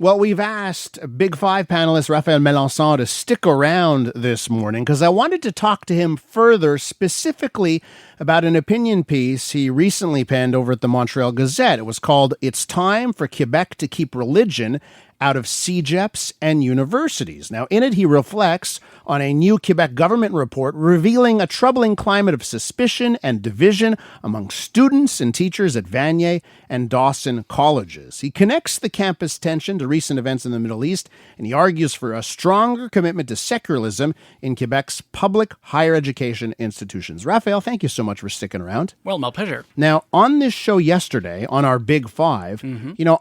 Well, we've asked Big Five panelist Raphaël Melançon to stick around this morning because I wanted to talk to him further, specifically about an opinion piece he recently penned over at the Montreal Gazette. It was called "It's Time for Quebec to Keep Religion Out of CEGEPs and Universities." Now, in it, he reflects on a new Quebec government report revealing a troubling climate of suspicion and division among students and teachers at Vanier and Dawson colleges. He connects the campus tension to recent events in the Middle East, and he argues for a stronger commitment to secularism in Quebec's public higher education institutions. Raphael, thank you so much for sticking around. Well, my pleasure. Now, on this show yesterday, on our Big Five,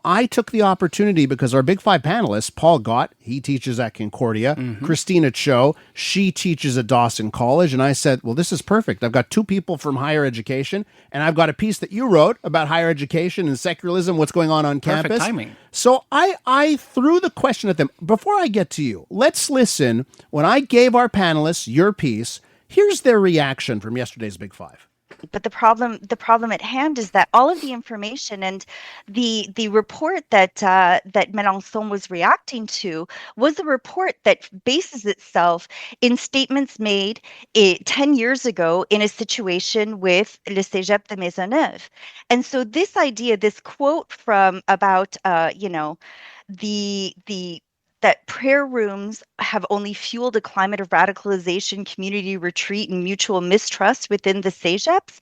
I took the opportunity because our Big Five panelists, Paul Gott, he teaches at Concordia, Christina Cho, she teaches at Dawson College, and I said, well, this is perfect. I've got two people from higher education, and I've got a piece that you wrote about higher education and secularism, what's going on campus. Perfect timing. So I threw the question at them. Before I get to you, let's listen. When I gave our panelists your piece, here's their reaction from yesterday's Big Five. But the problem at hand is that all of the information and the report that Melançon was reacting to was a report that bases itself in statements made 10 years ago in a situation with Le Cégep de Maisonneuve. And so this idea, this quote from about that prayer rooms have only fueled a climate of radicalization, community retreat, and mutual mistrust within the CEGEPs.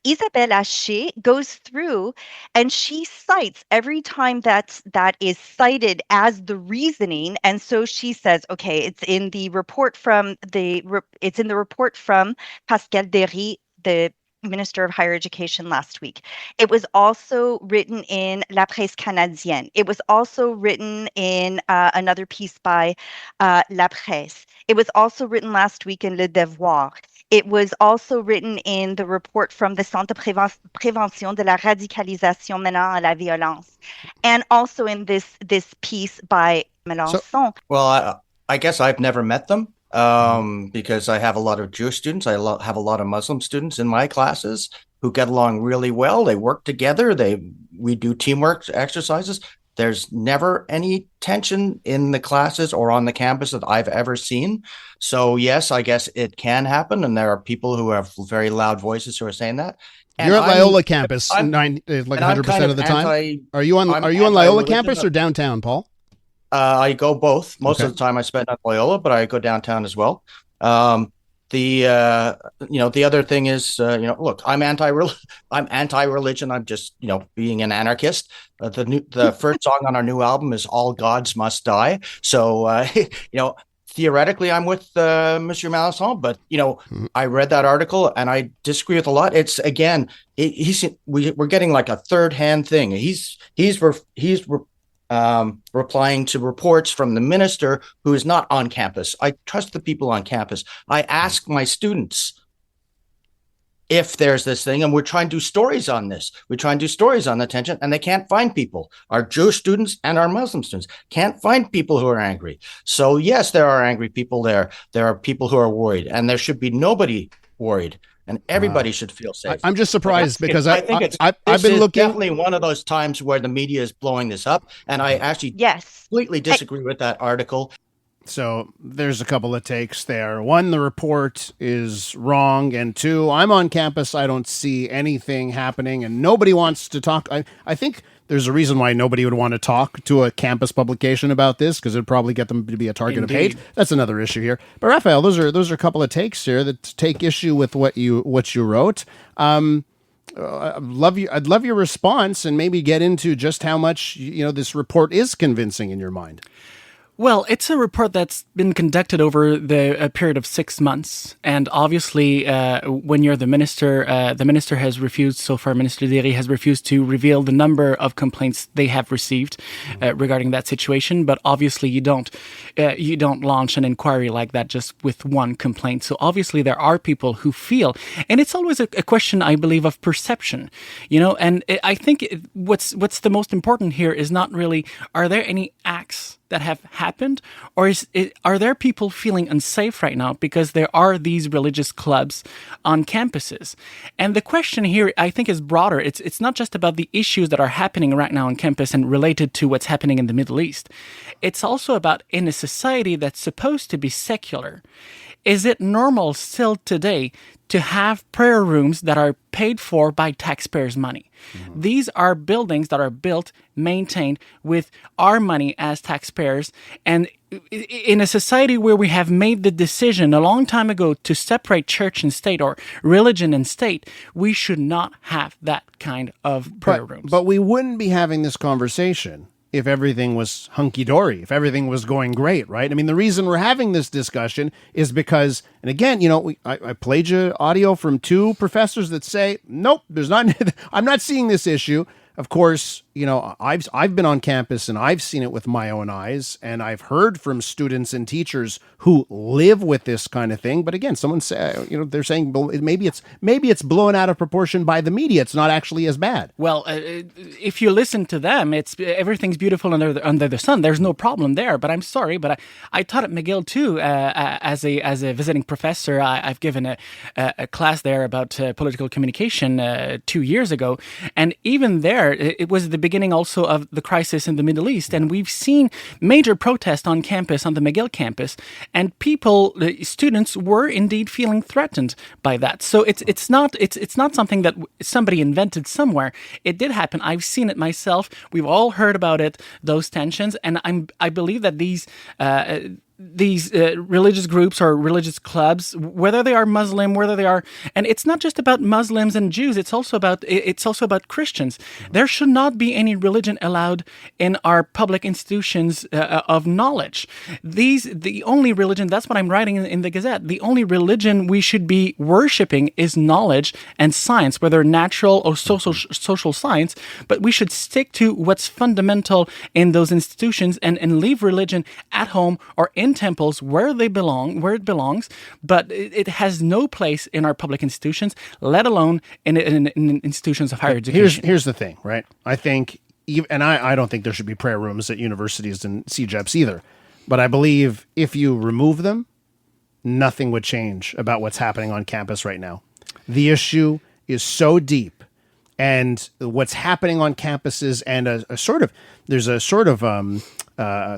Isabelle Haché goes through and she cites every time that is cited as the reasoning. And so she says, okay, it's in the report from Pascal Derry, the Minister of Higher Education last week. It was also written in La Presse Canadienne. It was also written in another piece by La Presse. It was also written last week in Le Devoir. It was also written in the report from the Centre de Prévention de la Radicalisation menant à la violence, and also in this piece by Melançon. I guess I've never met them. Because I have a lot of Jewish students. I have a lot of Muslim students in my classes who get along really well. They work together. We do teamwork exercises. There's never any tension in the classes or on the campus that I've ever seen. So yes, I guess it can happen. And there are people who have very loud voices who are saying that. And you're at Loyola campus 100% of the time. Are you on Loyola campus or downtown, Paul? I go both. Most of the time I spend at Loyola, but I go downtown as well. The other thing is, look, I'm anti-religion. I'm just, being an anarchist. The first song on our new album is "All Gods Must Die." So, theoretically, I'm with Monsieur Melançon, but I read that article and I disagree with a lot. It's again, we're getting like a third-hand thing. He's replying to reports from the minister who is not on campus. I trust the people on campus. I ask my students if there's this thing, and we're trying to do stories on this. We try and do stories on the tension, and they can't find people. Our Jewish students and our Muslim students can't find people who are angry. So yes, there are angry people there. There are people who are worried, and there should be nobody worried. And everybody should feel safe. I'm just surprised because I've been looking. Definitely one of those times where the media is blowing this up, and I actually completely disagree with that article. So there's a couple of takes there. One, the report is wrong, and two, I'm on campus. I don't see anything happening, and nobody wants to talk. I think there's a reason why nobody would want to talk to a campus publication about this, because it'd probably get them to be a target of hate. That's another issue here. But Raphael, those are a couple of takes here that take issue with what you wrote. I'd love your response and maybe get into just how much this report is convincing in your mind. Well, it's a report that's been conducted over a period of 6 months. And obviously, when you're the minister has refused, so far, Minister Derry has refused to reveal the number of complaints they have received regarding that situation. But obviously, you don't launch an inquiry like that just with one complaint. So obviously, there are people who feel, and it's always a question, I believe, of perception, and I think what's the most important here is not really, are there any acts that have happened, or are there people feeling unsafe right now because there are these religious clubs on campuses? And the question here, I think, is broader. It's not just about the issues that are happening right now on campus and related to what's happening in the Middle East. It's also about, in a society that's supposed to be secular, is it normal still today to have prayer rooms that are paid for by taxpayers' money? Mm-hmm. These are buildings that are built, maintained with our money as taxpayers. And in a society where we have made the decision a long time ago to separate church and state, or religion and state, we should not have that kind of prayer rooms. But we wouldn't be having this conversation if everything was hunky-dory, if everything was going great, right? I mean, the reason we're having this discussion is because, and again, I played you audio from two professors that say, nope, I'm not seeing this issue. Of course, I've been on campus and I've seen it with my own eyes, and I've heard from students and teachers who live with this kind of thing. But again, someone say, they're saying maybe it's blown out of proportion by the media. It's not actually as bad. Well, if you listen to them, everything's beautiful under the sun. There's no problem there. But I'm sorry, but I taught at McGill too as a visiting professor. I've given a class there about political communication 2 years ago, and even there, it was the beginning also of the crisis in the Middle East, and we've seen major protests on campus, on the McGill campus, and students were indeed feeling threatened by that. So it's not something that somebody invented somewhere. It did happen. I've seen it myself. We've all heard about it, those tensions, and I believe that these religious groups or religious clubs, whether they are Muslim, whether they are, and it's not just about Muslims and Jews. It's also about Christians. There should not be any religion allowed in our public institutions of knowledge. The only religion, that's what I'm writing in the Gazette. The only religion we should be worshiping is knowledge and science, whether natural or social science. But we should stick to what's fundamental in those institutions and leave religion at home or in temples where it belongs, but it has no place in our public institutions, let alone in institutions of higher education. Here's the thing, right? I think, and I don't think there should be prayer rooms at universities and CEGEPs either, but I believe if you remove them, nothing would change about what's happening on campus right now. The issue is so deep, and what's happening on campuses, and there's a sort of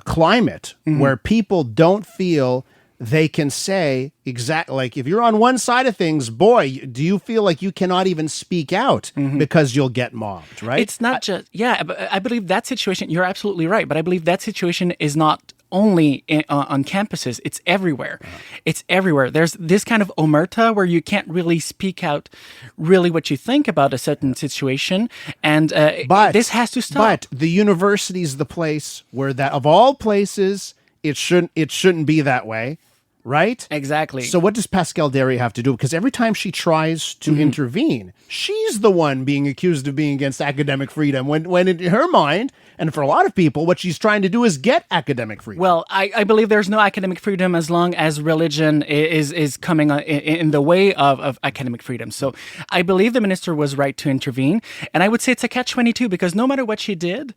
climate where people don't feel they can say exactly, like if you're on one side of things, boy, do you feel like you cannot even speak out because you'll get mobbed, right? It's not I believe that situation, you're absolutely right, but I believe that situation is not only on campuses. It's everywhere. It's everywhere. There's this kind of omerta where you can't really speak out really what you think about a certain situation, and this has to stop. But the university is the place where that, of all places, it shouldn't be that way, right? Exactly. So what does Pascal Derry have to do? Because every time she tries to intervene, she's the one being accused of being against academic freedom, when in her mind, and for a lot of people, what she's trying to do is get academic freedom. Well, I believe there's no academic freedom as long as religion is coming in the way of academic freedom. So I believe the minister was right to intervene. And I would say it's a catch-22, because no matter what she did,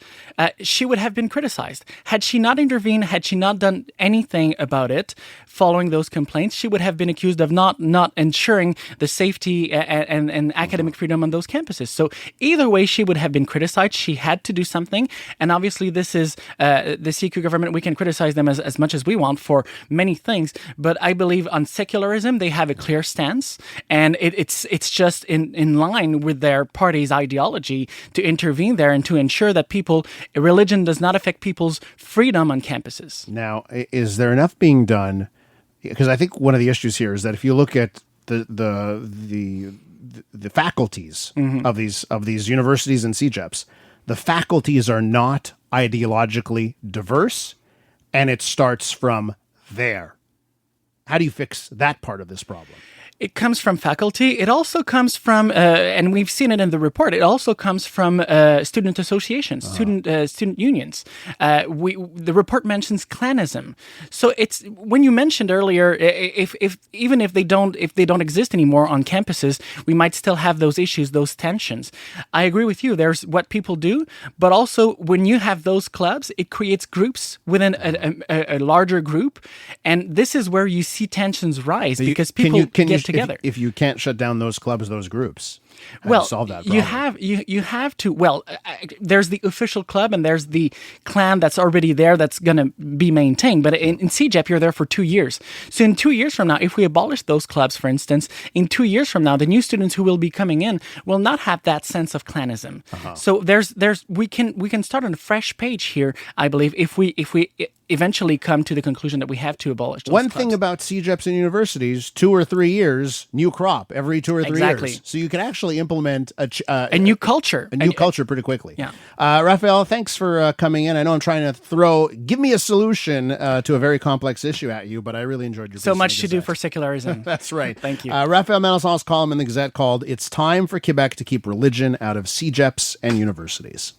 she would have been criticized. Had she not intervened, had she not done anything about it following those complaints, she would have been accused of not ensuring the safety and academic freedom on those campuses. So either way, she would have been criticized. She had to do something. And obviously, this is the CQ government. We can criticize them as much as we want for many things. But I believe on secularism, they have a clear stance. And it's just in line with their party's ideology to intervene there and to ensure that religion does not affect people's freedom on campuses. Now, is there enough being done? Because I think one of the issues here is that if you look at the faculties of these universities and CEGEPs, the faculties are not ideologically diverse, and it starts from there. How do you fix that part of this problem? It comes from faculty. It also comes from, and we've seen it in the report, it also comes from student associations, student unions. The report mentions clanism. So it's, when you mentioned earlier, if even if they don't exist anymore on campuses, we might still have those issues, those tensions. I agree with you. There's what people do, but also when you have those clubs, it creates groups within a larger group, and this is where you see tensions rise because people get together. If you can't shut down those clubs, those groups, well, solve that problem. you have to. Well, there's the official club and there's the clan that's already there that's going to be maintained. But in CEGEP, you're there for 2 years. So in 2 years from now, if we abolish those clubs, for instance, in 2 years from now, the new students who will be coming in will not have that sense of clanism. So we can start on a fresh page here, I believe, if we eventually come to the conclusion that we have to abolish those One clubs. thing about CEGEPs in universities, 2 or 3 years, new crop every 2 or 3 years. So you can actually implement a new culture. A new culture pretty quickly. Yeah. Raphaël, thanks for coming in. I know I'm trying to give me a solution to a very complex issue at you, but I really enjoyed your piece. So much to do for secularism. That's right. Thank you. Raphaël Melançon's column in the Gazette called "It's Time for Quebec to Keep Religion Out of CEGEPs and Universities."